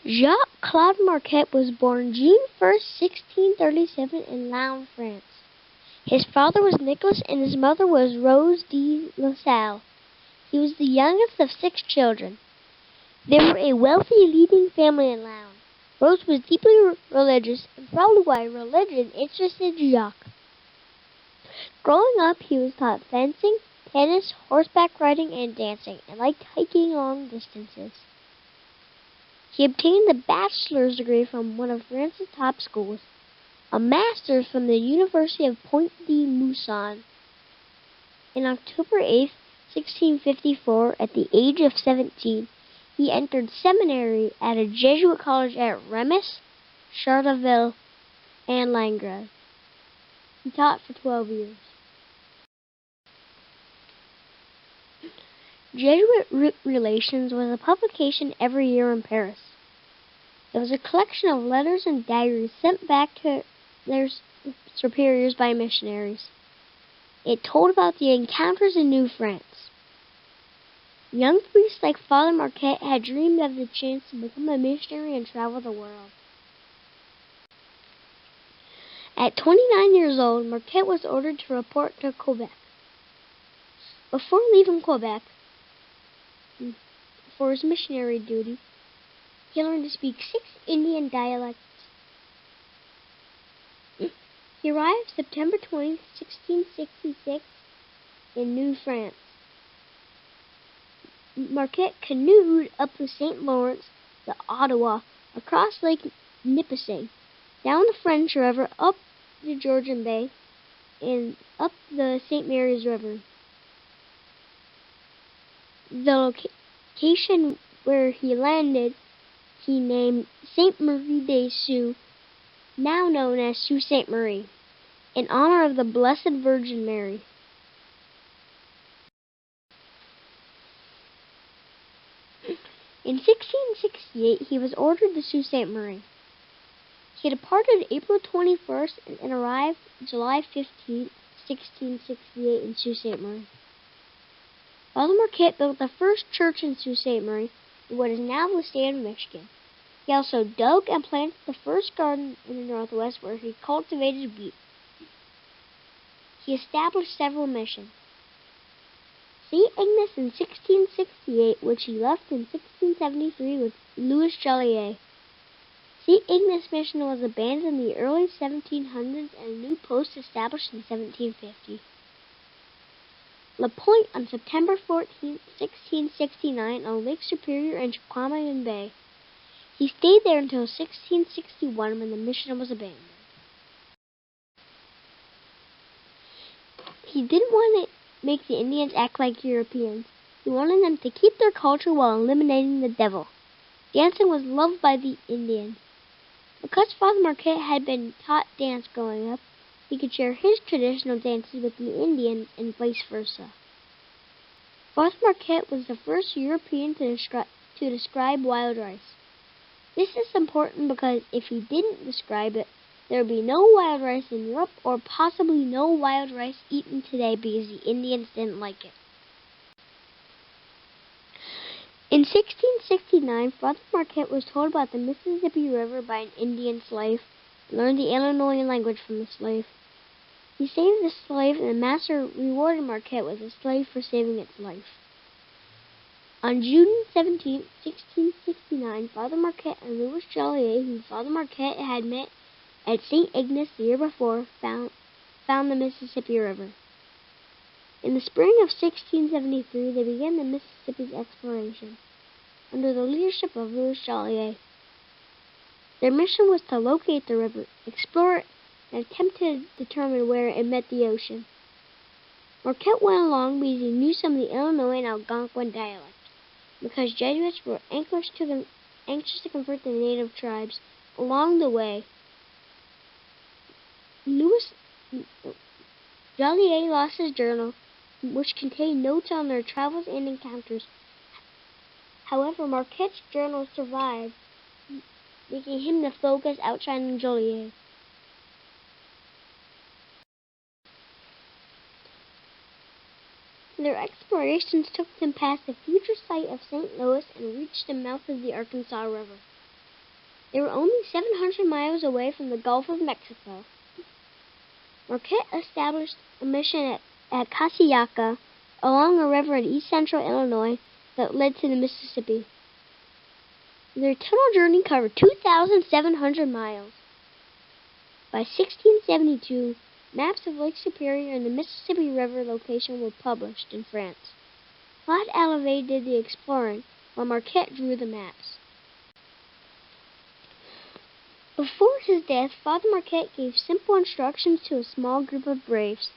Jacques Claude Marquette was born June 1st, 1637 in Laon, France. His father was Nicholas and his mother was Rose de La Salle. He was the youngest of 6 children. They were a wealthy, leading family in Laon. Rose was deeply religious, and probably why religion interested Jacques. Growing up, he was taught fencing, tennis, horseback riding, and dancing, and liked hiking long distances. He obtained a bachelor's degree from one of France's top schools, a master's from the University of Pointe-de-Mousson. On October 8, 1654, at the age of 17, he entered seminary at a Jesuit college at Reims, Charleville, and Langres. He taught for 12 years. Jesuit Relations was a publication every year in Paris. It was a collection of letters and diaries sent back to their superiors by missionaries. It told about the encounters in New France. Young priests like Father Marquette had dreamed of the chance to become a missionary and travel the world. At 29 years old, Marquette was ordered to report to Quebec. Before leaving Quebec for his missionary duty, he learned to speak 6 Indian dialects. He arrived September 20, 1666, in New France. Marquette canoed up the St. Lawrence, the Ottawa, across Lake Nipissing, down the French River, up the Georgian Bay, and up the St. Mary's River. The location where he landed, he named Sainte Marie des Sioux, now known as Sault Ste. Marie, in honor of the Blessed Virgin Mary. In 1668, he was ordered to Sault Ste. Marie. He departed April 21st and arrived July 15th, 1668 in Sault Ste. Marie. Father Marquette built the first church in Sault Ste. Marie, in what is now the state of Michigan. He also dug and planted the first garden in the Northwest where he cultivated beet. He established several missions. St. Ignace in 1668, which he left in 1673 with Louis Joliet. St. Ignace Mission was abandoned in the early 1700s and a new post established in 1750. La Pointe on September 14, 1669, on Lake Superior and Chiquauquan Bay. He stayed there until 1661 when the mission was abandoned. He didn't want to make the Indians act like Europeans. He wanted them to keep their culture while eliminating the devil. Dancing was loved by the Indians. Because Father Marquette had been taught dance growing up, he could share his traditional dances with the Indians and vice versa. Father Marquette was the first European to describe wild rice. This is important because if he didn't describe it, there would be no wild rice in Europe or possibly no wild rice eaten today because the Indians didn't like it. In 1669, Father Marquette was told about the Mississippi River by an Indian slave and learned the Illinois language from the slave. He saved the slave and the master rewarded Marquette with a slave for saving its life. On June 17, 1669, Father Marquette and Louis Joliet, whom Father Marquette had met at St. Ignace the year before, found the Mississippi River. In the spring of 1673, they began the Mississippi's exploration, under the leadership of Louis Joliet. Their mission was to locate the river, explore it, and attempt to determine where it met the ocean. Marquette went along because he knew some of the Illinois and Algonquin dialect, because Jesuits were anxious to convert the native tribes. Along the way, Joliet lost his journal, which contained notes on their travels and encounters. However, Marquette's journal survived, making him the focus outshining Joliet. Their explorations took them past the future site of St. Louis and reached the mouth of the Arkansas River. They were only 700 miles away from the Gulf of Mexico. Marquette established a mission at Casillaca, along a river in east-central Illinois that led to the Mississippi. Their total journey covered 2,700 miles. By 1672, maps of Lake Superior and the Mississippi River location were published in France. Claude Allouvet did the exploring, while Marquette drew the maps. Before his death, Father Marquette gave simple instructions to a small group of braves.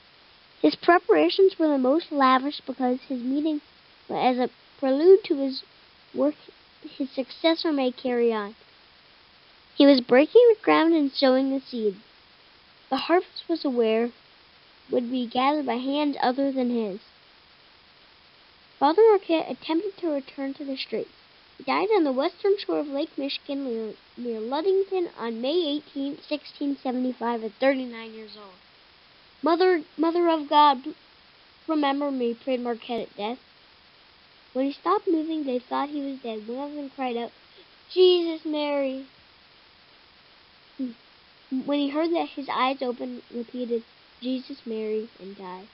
His preparations were the most lavish because his meeting was as a prelude to his work his successor may carry on. He was breaking the ground and sowing the seed. The harvest would be gathered by hands other than his. Father Marquette attempted to return to the Straits. He died on the western shore of Lake Michigan near Ludington on May 18, 1675, at 39 years old. Mother of God, remember me, prayed Marquette at death. When he stopped moving, they thought he was dead. One of them cried out, "Jesus, Mary!" When he heard that, his eyes opened, repeated, "Jesus, Mary," and died.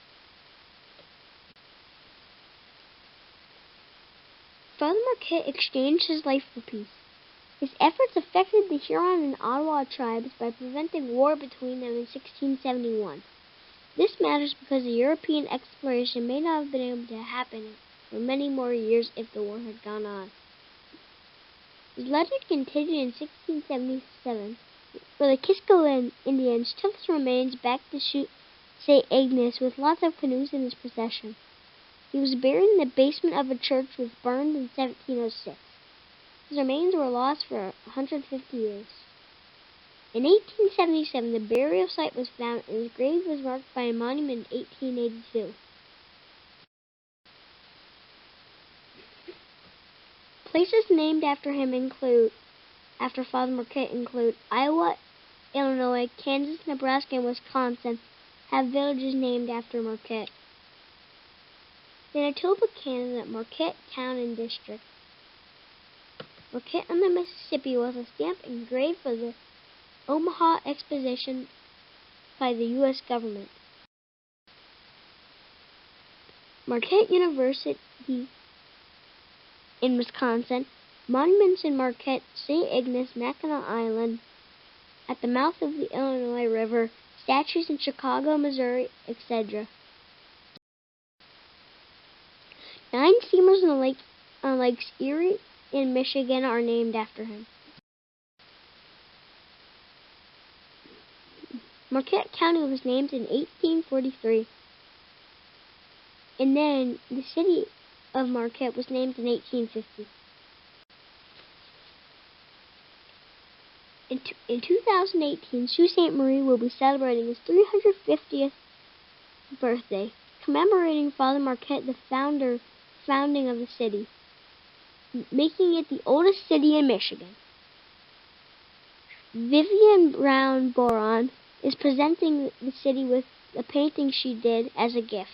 Father Marquette exchanged his life for peace. His efforts affected the Huron and Ottawa tribes by preventing war between them in 1671. This matters because the European exploration may not have been able to happen for many more years if the war had gone on. His legend continued in 1677, where the Kisco Indians took his remains back to St. Agnes with lots of canoes in his procession. He was buried in the basement of a church which was burned in 1706. His remains were lost for 150 years. In 1877, the burial site was found and his grave was marked by a monument in 1882. Places named after Father Marquette include Iowa, Illinois, Kansas, Nebraska, and Wisconsin have villages named after Marquette. Manitoba, Canada, Marquette Town and District. Marquette on the Mississippi was a stamp engraved for the Omaha Exposition by the U.S. government. Marquette University in Wisconsin. Monuments in Marquette, St. Agnes, Mackinac Island, at the mouth of the Illinois River, statues in Chicago, Missouri, etc. 9 steamers on Lakes Erie in Michigan are named after him. Marquette County was named in 1843, and then the city of Marquette was named in 1850. In 2018, Sault Ste. Marie will be celebrating his 350th birthday, commemorating Father Marquette, the founding of the city, making it the oldest city in Michigan. Vivian Brown Boron is presenting the city with a painting she did as a gift.